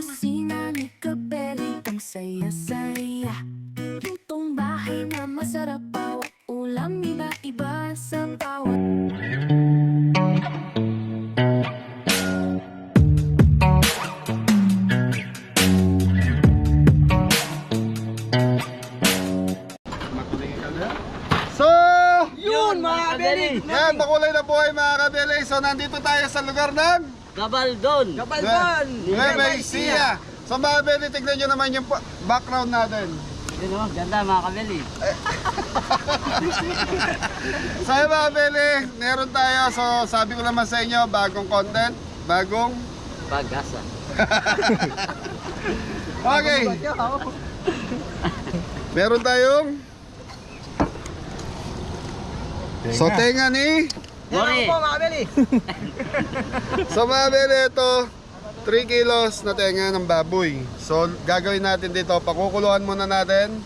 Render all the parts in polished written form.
kusina ni Kabeli, ang saya-saya. Lutong bahay na masarap, bawat ulam iba-iba sa bawat. So, Yun mga kabeli! yan, makulay na buhay mga kabeli. So, nandito tayo sa lugar ng Gabaldon! Gabaldon! Nueva Ecija. So, mga kabeli, tignan nyo naman yung background natin. Yun o, ganda mga kabeli. So, yun, mga kabeli, meron tayo. So, sabi ko naman sa inyo, bagong content, bagong... Pag-asa. Okay. Meron tayong... So, tenga ni... Mori! So mga kabeli, ito 3 kilos na tenga ng baboy. So gagawin natin dito, pakukuluan muna natin.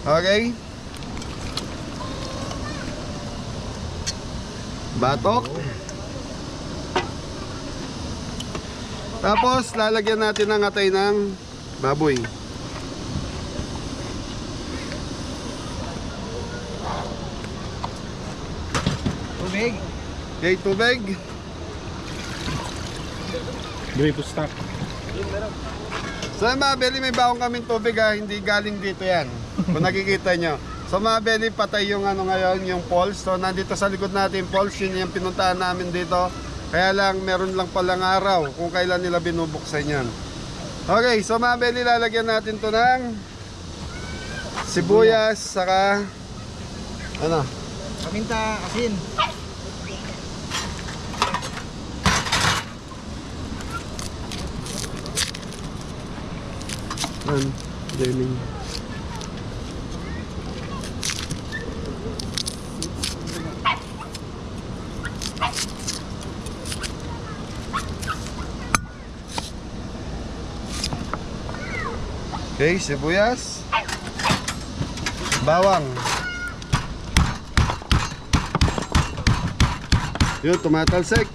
Okay. Batok. Tapos lalagyan natin ng atay ng baboy. Tubig! Okay, tubig. Grape stock. So mga beli, may baong kaming tubig ha, hindi galing dito yan. Kung nakikita nyo. So mga beli, patay yung ano ngayon, yung poles. So nandito sa likod natin poles, yun yung pinuntahan namin dito. Kaya lang, meron lang palang araw kung kailan nila binubuksan yan. Okay, so mga beli, lalagyan natin to ng sibuyas, saka ano? Paminta, asin. Dining. Okay, sibuyas, bawang, yun, tumatalsik.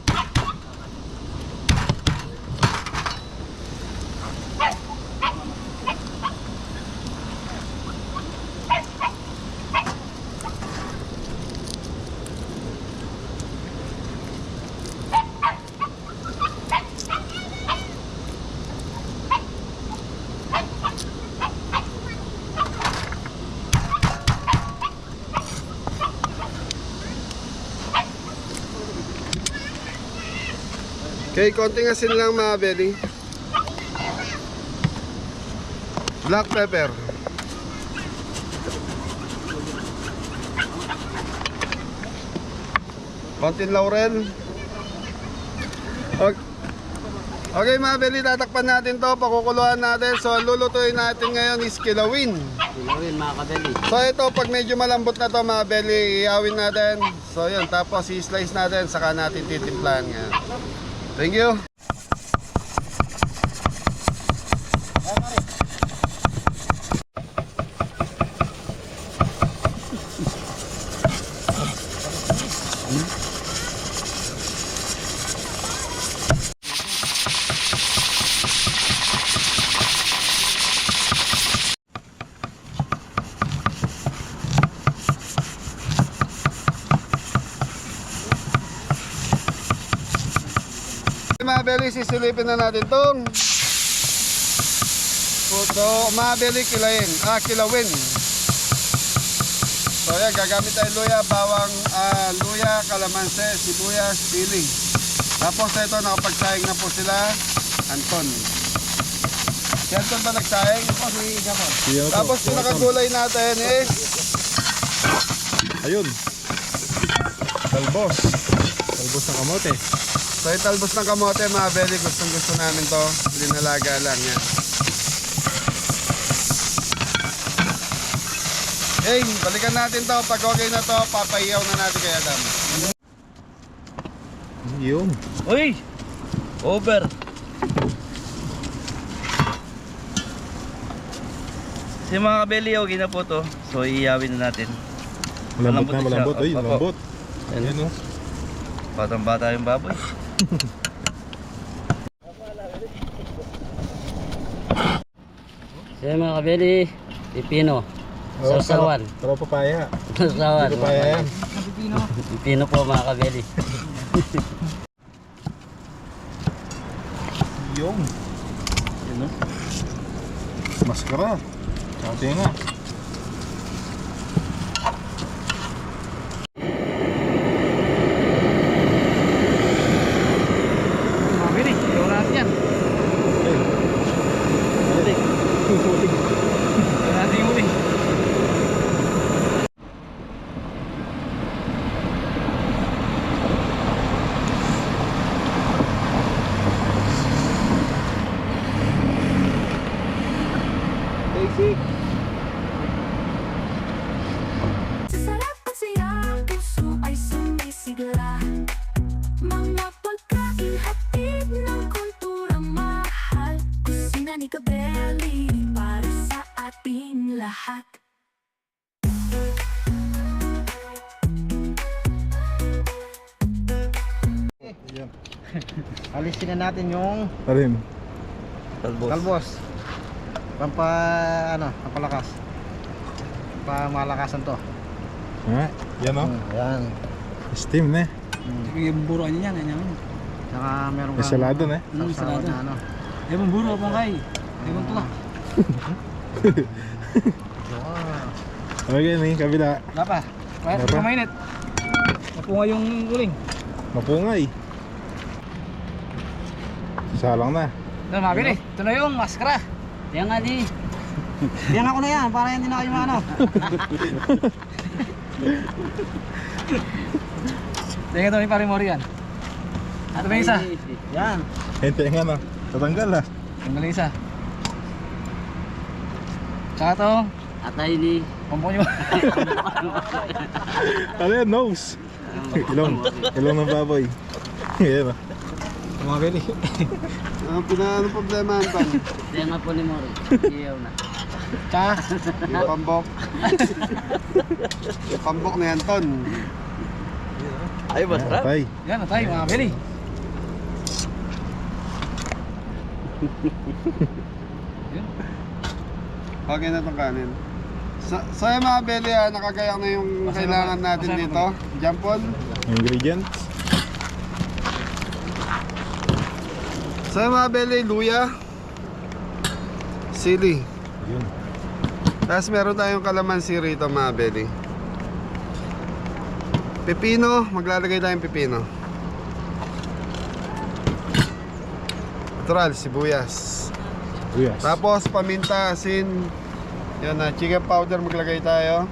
Okay, konting asin lang mga beli. Black pepper. Konting laurel. Okay mga beli, tatakpan natin to, pakukuluan natin. So lulutuin natin ngayon is kilawin. Kilawin mga kabeli. So ito, pag medyo malambot na to mga beli, iawin natin. So yun, tapos i-slice natin, saka natin titimplahan ngayon. Thank you. Mga beli, sisilipin na natin tong so mga beli, kilawin. So yan, gagamit tayo luya, bawang, luya, kalamanse, sibuyas, sili. Tapos ito, nakapagsaing na po sila Anton. Si Anton ba nagsaing? Tapos yung nakagulay natin is Ayun. Talbos. Talbos ng kamote. so yung talbos ng kamote mga beli, gustong gusto namin to, linalaga lang yan. Hey, balikan natin to, pag okay na to, papayaw na natin kay Adam. Yun. Uy! Over! Si mga kabeli, okay na po to. So iyawin na natin. Malambot na, Malambot malambot. siya. Ay, Opo. malambot. Yan. Ayan o. Batang bata yung baboy. Sa mga kabeli, pipino. Sausawan. Tara papaya. Sausawan. Hindi papaya yan. Pipino po mga kabeli. Yung. Yun o. Maskara. Tsaka tinga. Mabili, ikaw natin yan. Ikaw natin yung uling. Basic. Sa sarap at saya, puso ay sumisigla. Mga pagkain hatid ng kulturang mahal. Kusina ni Gabelli para sa ating lahat. Alisin na natin yung Alin? kalbos. Pampa ano, pampalakas. Pamalakasan to. Ha? Yan o. Ayan. Steam na. Yung buruan niya yan, yan. Saka meron May salado na. sausawan na ano. Yung buro po kay. Yung tula. Okay ni kabila. Wala pa. Kaya Wala pa? mainit. Napunga yung uling. Mapungay. Salang na. Ito mabili. Ito na yung maskara. Yan nga di. Yan ako na yan, para hindi na kayo maano. Tingnan ito yung parimori yan. Ito ba yung isa? Yan. Hente nga na. Tatanggal na. Tingnan yung isa. Tsaka ito. Atay di. Pampong nyo. Ano yan? Nose. Ilong. Ilong ng baboy. Yan o. Mabili. Ang ano problema ang pan? Yan nga po ni Mori. Iyaw na. Tsaka. Yung pambok. Yung pambok na yan, Ton. Ay, masarap. Patay. Yan na tayo, mabili. Okay na itong kanin. So yung mga beli, nakagayak na yung Masarap. kailangan natin Masarap. dito. Jampon. Ingredients. So yung mga beli, luya, sili. Yun. Tapos meron tayong kalamansi rito mga beli. Pepino, maglalagay tayong pepino. Natural, sibuyas. Yes. Tapos paminta, asin. Yan na, chicken powder maglagay tayo.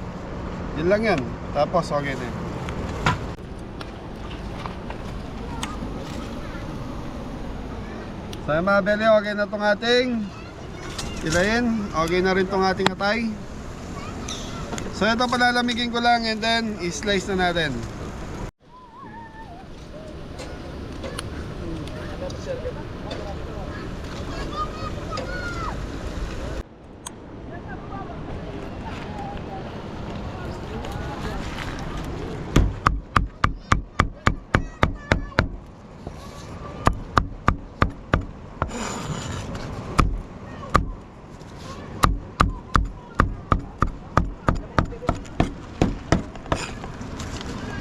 Yun lang yun. Tapos okay na yun. So yung mga beli, okay na itong ating ilayin. Okay na rin itong ating atay. So ito palalamigin ko lang and then i-slice na natin.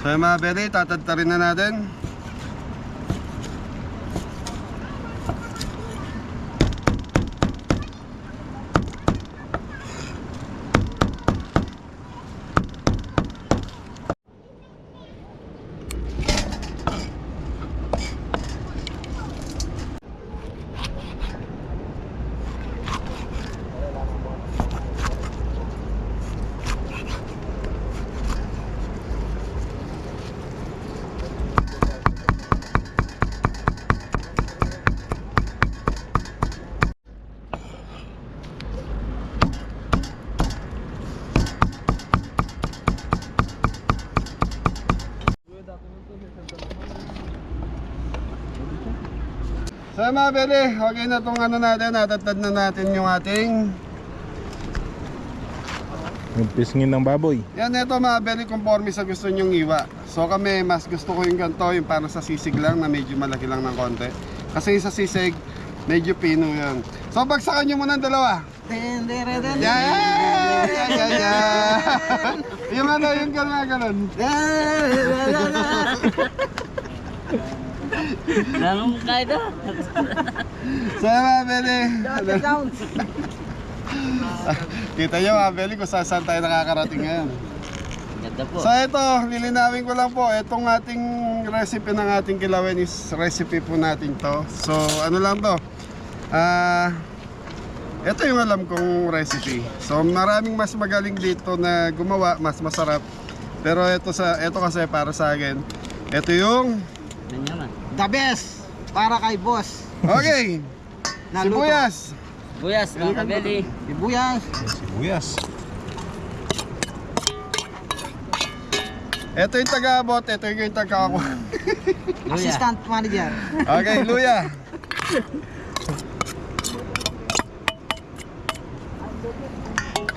So yung mga beli, tatadtarin na natin. So mga beli, okay na itong ano natin, natatad na natin yung ating Yung pisngin ng baboy. yan, ito mga beli, conforme sa gusto nyong iwa. So kami, mas gusto ko yung ganito, yung parang sa sisig lang na medyo malaki lang ng konti. Kasi yung sa sisig, medyo pino yan. So bagsakan nyo muna ang dalawa. Yan! Yung ano, yung ganun. Anong kaya? So mga beli. Kita nyo mga beli kung saan tayo nakakarating ngayon. Ganda po. So ito, lilinawin ko lang po, itong ating recipe ng ating kilawin is recipe po natin to. So ano lang to, ito yung alam kong recipe. So maraming mas magaling dito na gumawa, mas masarap. Pero ito kasi para sa akin, ito yung Ganyan man. The best para kay boss. okay, Naluto. sibuyas. Buyas mga kabeli. Sibuyas. Sibuyas. Ito yung taga-abot, ito yung taga-ako. Luya. Assistant manager. Okay, luya.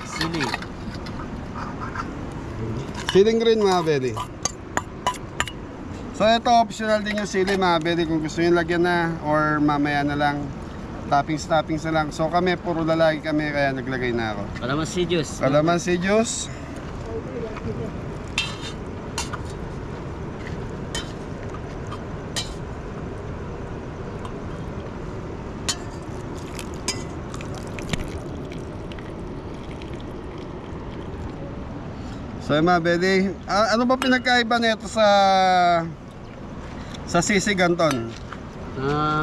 Sili. Siling green mga beli. So ito optional din yung sili mga beli kung gusto nyo lagyan na or mamaya na lang. Toppings na lang. So kami puro lalaki kami kaya naglagay na ako. Kalamansi juice. Kalamansi juice. So mga beli, ano ba pinagkaiba nito sa sisig Anton?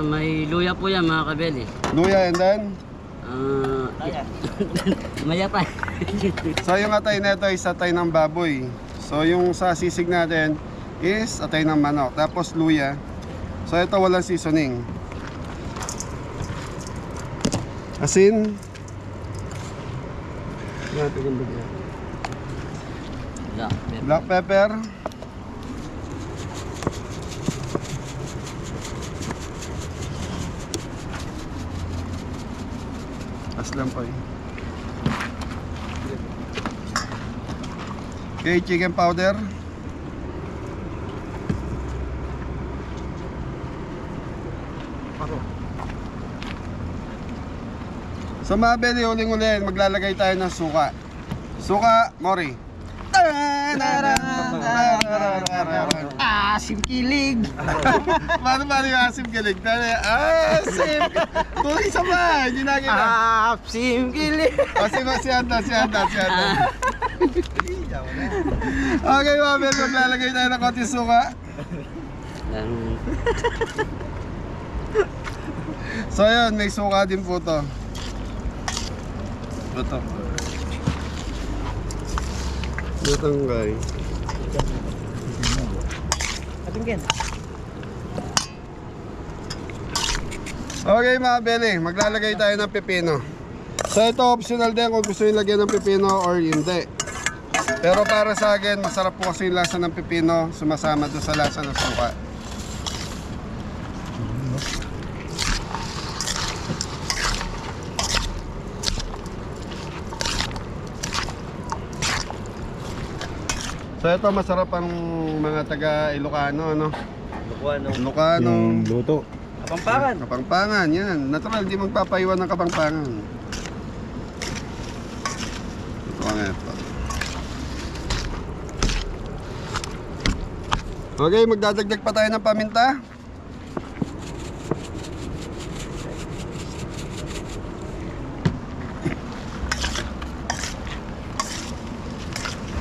May luya po yan mga kabeli. Luya and then? Mayatay. So yung atay nito is atay ng baboy. So yung sa sisig natin is atay ng manok. Tapos luya. So ito walang seasoning. Asin. Black pepper. Aslam pa eh. Okay, chicken powder. So mga beli, uling-ulin, maglalagay tayo ng suka. Suka, Mori. Asim kilig. Paano yung asim kilig? Asim! Tuloy isa pa, hindi na kita. Asim kilig. Si Anton. Okay mga beli, maglalagay tayo ng konti suka. So yun, may suka din po to. Ito. Natangay. Atingin. Okay mga beli, maglalagay tayo ng pepino. So ito optional din kung gusto nyo lagyan ng pepino or hindi. Pero para sa akin, masarap po kasi yung lasa ng pepino, sumasama doon sa lasa ng suka. So ito masarap ang mga taga Ilocano, ano? Ilocano. Yung luto. Kapampangan, yan. Natural, hindi magpapaiwan ng Kapampangan. Ito ang ito. Okay, magdadagdag pa tayo ng paminta.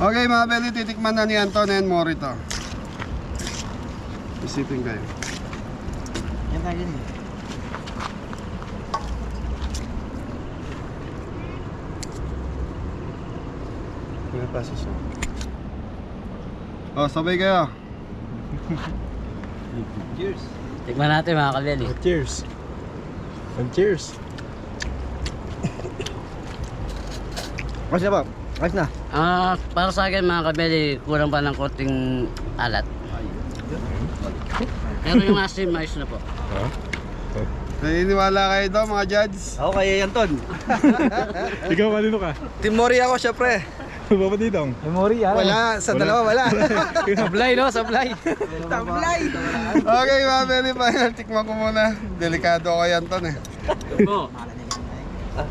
Okay mga beli, titikman na ni Anton and Mori to. Isipin kayo. Yan tayo din. Pinapasa siya. Oh, sabay kayo. Tikman natin mga kabeli. Cheers. And cheers. Ayos na ba? Ayos na. Para sa akin mga kabeli, kulang pa ng konting alat. Pero yung asim, ayos na po. Naniniwala kayo daw mga judge? Ako kay Anton. Ikaw kanino ka? Timori ako syempre. Baba dito. Memory yan. Wala, sa dalawa wala. Sablay no, sablay. Tablay. Okay mga beli, final tikman ko muna. Delikado kay Anton eh. Oh.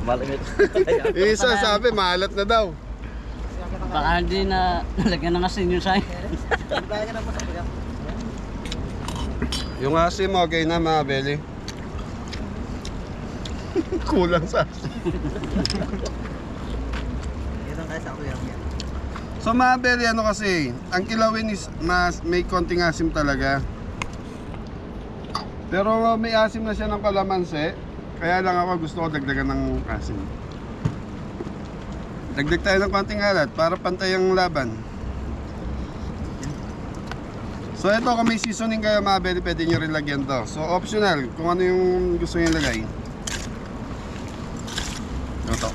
Malamit. Yung isa sabi, maalat na daw. Baka hindi na nalagyan ng asin yung sign. Yung asim mo, okay na mga belly. Kulang sa asim. Ito guys, ako yan. So mga belly, ano kasi, ang kilawin is may konting asim talaga. Pero may asim na siya ng kalamansi. Kaya lang ako gusto ko dagdagan ng asim. Dagdag tayo ng konting alat para pantay ang laban. So ito, kung may seasoning kayo mga belly, pwede nyo rin lagyan to. So optional, kung ano yung gusto nyo ilagay. Ito.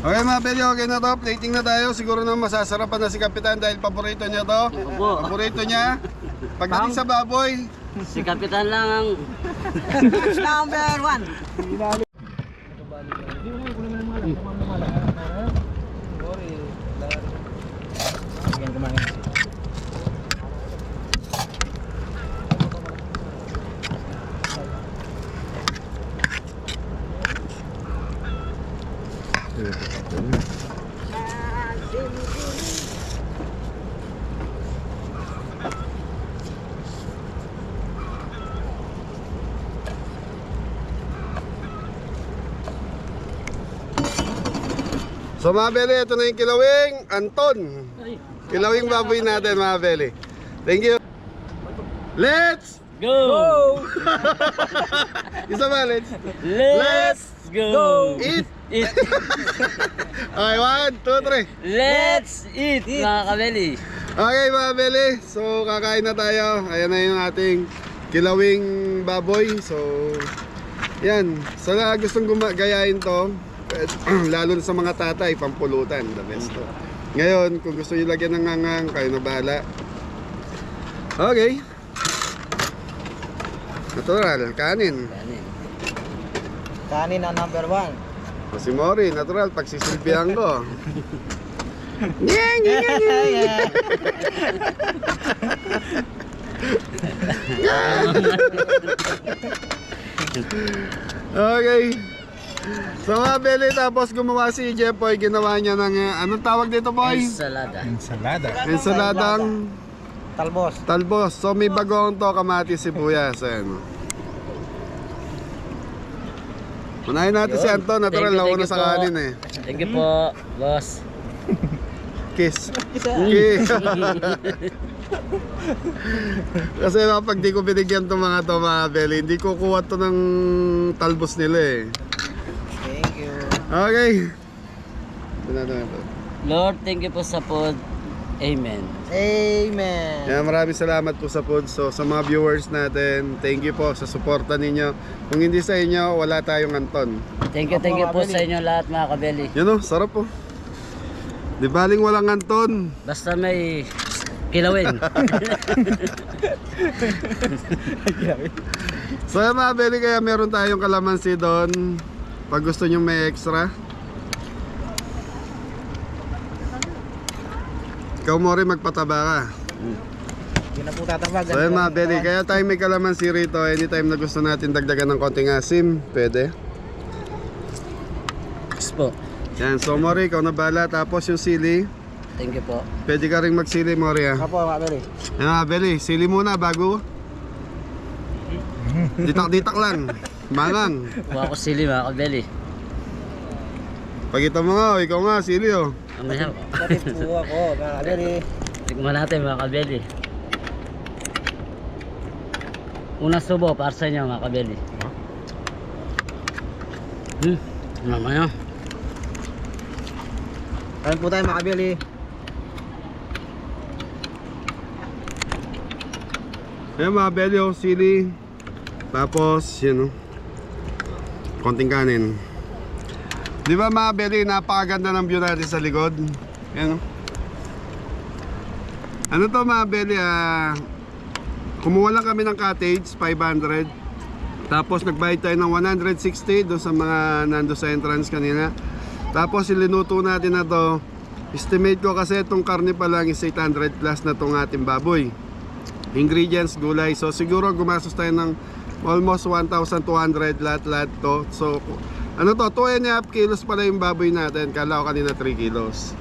Okay mga belly, okay na to. Plating na tayo. Siguro na masasarapan na si Kapitan dahil paborito niya to. Opo. Paborito niya. Pagdating sa baboy, Si Kapitan lang ang Number 1. so mga belly, ito na yung kilawing Anton. Kilawing baboy natin mga belly. Thank you. Let's go! Isa ba, let's Let's go! eat. Eat! Okay, 1, 2, 3. Let's eat! Mga kabeli. Okay mga belly, so kakain na tayo. Ayan na yung ating kilawing baboy. So yan, sa gustong gayahin to, lalo na sa mga tatay, pampulutan, the best to. Ngayon, kung gusto nyo lagyan ng ngangang, kayo na bahala. Okay. Natural, kanin. Kanin ang number 1. Si Mori, natural, pagsisilbihan ko. Okay. So mga belly, tapos gumawa si Jepoy, ginawa niya ng, anong tawag dito boy? Ensalada. Ensaladang Talbos. talbos. So may bagong to, kamatis, sibuyas. Ayan. Unahin natin si Anton, natural, Thank you, nauna thank sa you po. kanin eh. Thank you po, boss. Kiss. Kiss. Kasi pag di ko binigyan to mga belly, hindi ko kuha to ng talbos nila eh. Thank you. Okay. Ito. Lord, thank you po sa food. Amen. Amen. Kaya maraming salamat po sa food. So sa mga viewers natin, thank you po sa suporta ninyo. Kung hindi sa inyo, wala tayong Anton. Thank you po sa inyo lahat mga kabeli. Yan o, sarap po. Di baling walang Anton. Basta may kilawin. So yan mga belly, kaya meron tayong kalamansi doon. Pag gusto nyo may extra. Ikaw mo rin magpataba ka. Hindi na po tatabag. So yan mga belly, kaya tayo may kalamansi rito. Anytime na gusto natin dagdagan ng konting asim, pwede. Yes po. Yan, so Mori, ikaw na bahala. Tapos yung sili, Thank you po. pwede ka rin magsili Mori ha. Apo, mga beri. Yan mga belly, sili muna bago. Ditak-ditak lang. Mangang. Kuha ko sili mga kabeli. Pagkita mo nga, ikaw nga, sili oh. Mamaya, Kapit po ako, mga beri. tikman natin mga kabeli. Unang subo para sa inyo mga kabeli. Mamaya. Kain po tayo, mga beri. Ayan mga belly oh, sili. Tapos, yun oh. Konting kanin. Di ba mga belly, napakaganda ng view natin sa likod. Yan oh. Ano to mga belly, kumuha lang kami ng cottage, 500. Tapos nagbayad tayo ng 160 doon sa mga nando sa entrance kanina. Tapos ilinuto natin na to, Estimate ko kasi itong karne pa lang is 800 plus na itong ating baboy. Ingredients, gulay. So siguro gumastos tayo ng almost 1,200 lahat-lahat to. So ano to, 2.5 kilos pala yung baboy natin. Kala ko kanina 3 kilos.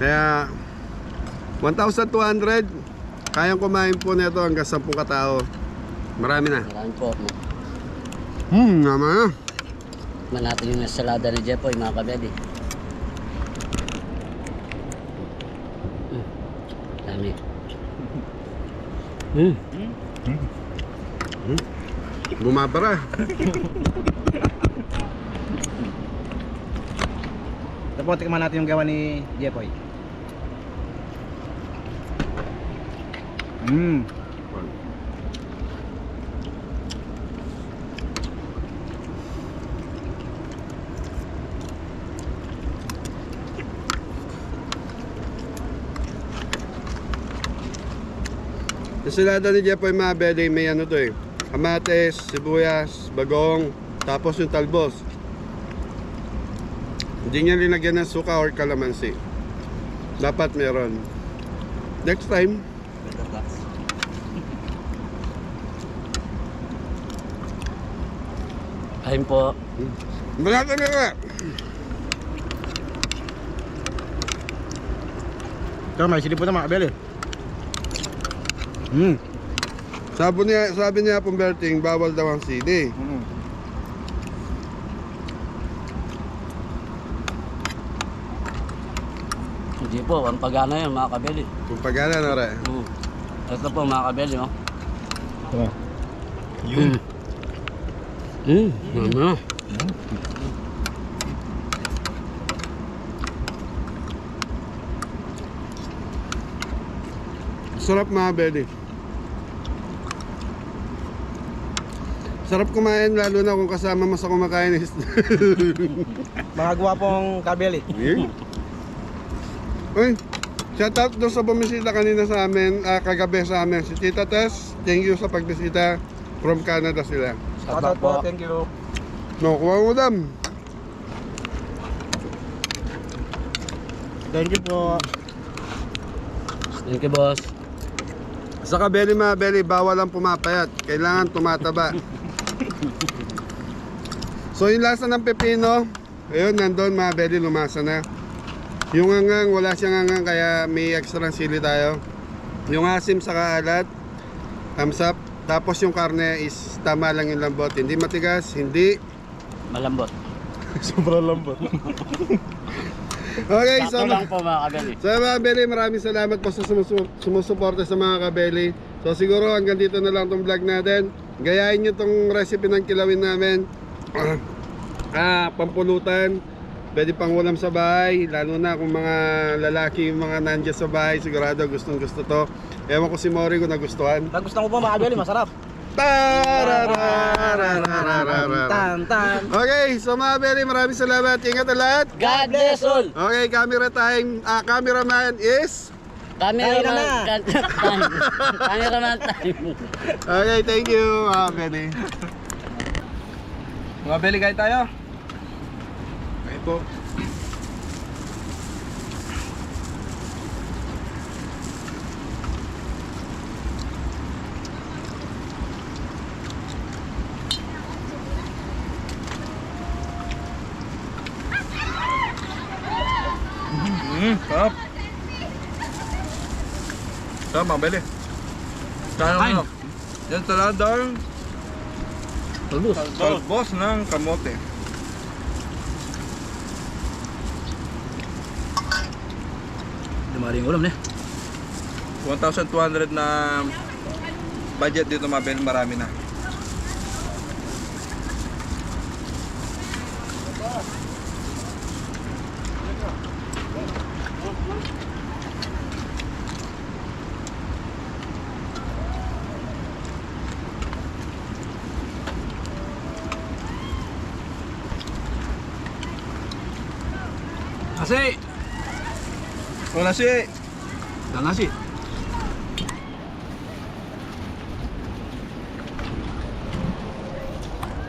Kaya 1,200. Kayang kumain po nito hanggang 10 katao. Marami na. Marami po. Naman na. Man natin yung salada ni Jepoy, mga kabeli. Dami. Bumabara. Ito po, tikman natin yung gawa ni Jepoy. Yung silada ni Jepoy Mabeli, may ano to eh. Kamates, sibuyas, bagong, tapos yung talbos. Hindi niya linagyan ng suka or kalamansi. Dapat meron. Next time. Ayun po. Malaki na nga. Ito, may sili po na mga kabeli. Sabi niya pong Berting, bawal daw ang sili. Hindi po, ang pagana yan, mga kabeli. Kung pagana na rin. Ito po, mga kabeli, oh. Tama. Ano? Sarap Mabeli. Sarap kumain lalo na kung kasama mo sa kumakain. Mga gwapong kabeli. Uy, shout out doon sa bumisita kanina sa amin, kagabi sa amin. Si Tita Tess, thank you sa pagbisita. From Canada sila. Shoutout po, thank you. No, kuha mo dam. Thank you po. Thank you, boss. Sa kabeli Mabeli, bawal ang pumapayat. Kailangan tumataba. So yung lasa ng pepino, ayun, nandun Mabeli, lumasa na. Yung hangang, wala siyang hangang, kaya may extra sili tayo. Yung asim sa kaalat, thumbs up. Tapos yung karne is tama lang yung lambot. Hindi matigas, hindi. Malambot. Sobrang lambot. Okay, so Sakto lang po, mga kabeli. so mga kabeli, maraming salamat po sa sumusuporta sa mga kabeli. So siguro hanggang dito na lang tong vlog natin. Gayahin nyo tong recipe ng kilawin namin. Pampulutan. Pwede pang ulam sa bahay. Lalo na kung mga lalaki, yung mga nandiyan sa bahay, sigurado gustong gusto to. Ewan ko si Mori kung nagustuhan. Nagustuhan ko po mga kabeli, masarap. Tararararararara. Tan. Okay, so mga kabeli, maraming salamat. Ingat na lahat. God bless all! Okay, camera time. Cameraman is... Cameraman time. Cameraman time. Okay, thank you, mga kabeli. Mga beli kayo tayo. Okay po. Sarap. Sarap mga beli. Kaya ano? Yan salada. Talbos ng kamote. Dumaling ulam, ne? 1,200 na budget dito mga beli, marami na. Kasi, Wala si. nasi.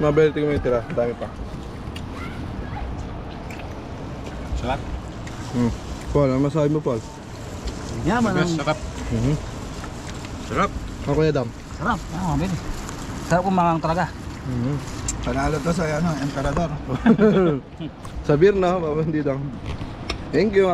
Mga beli, tingnan mo yung tira. Dami pa. Sarap. Paul, ano masabi mo, Paul? Yaman ang... Sarap. Mhm. Sarap. Ako na dam. Sarap. Mga Beli. Sarap kumangang talaga. Mhm. Panalo to sa emperador. Sa beer na, hindi lang. Thank you.